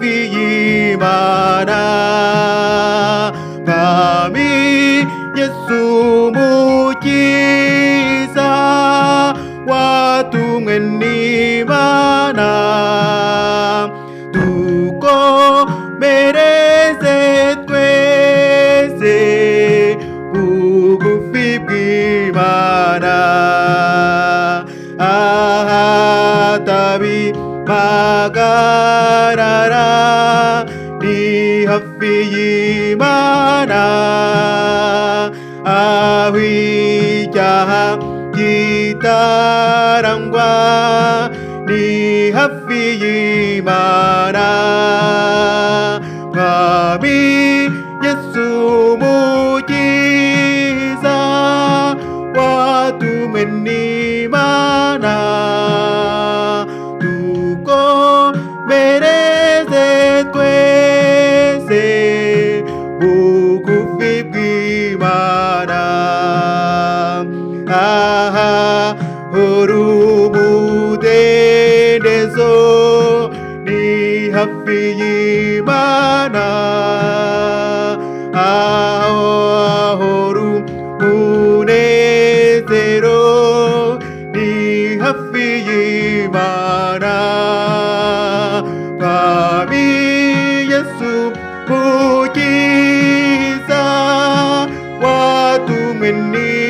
hafi y'Imana. Mwami Yesu Mukiza, watumwe n'Imana, dukomereze twese bugufi bw'Imana. Ahatabi magarara ni hafi y'Imana, aho icyaha kitarangwa ni hafi y'Imana. Mwami Yesu Mukiza, watumwe n'Imana, dukomereze twese bugufi bw'Imana. Aha hora umudendezo ni hafi y'Imana, aho hora umunezero ni hafi y'Imana. Mwami Yesu Mukiza, watumwe n'Imana,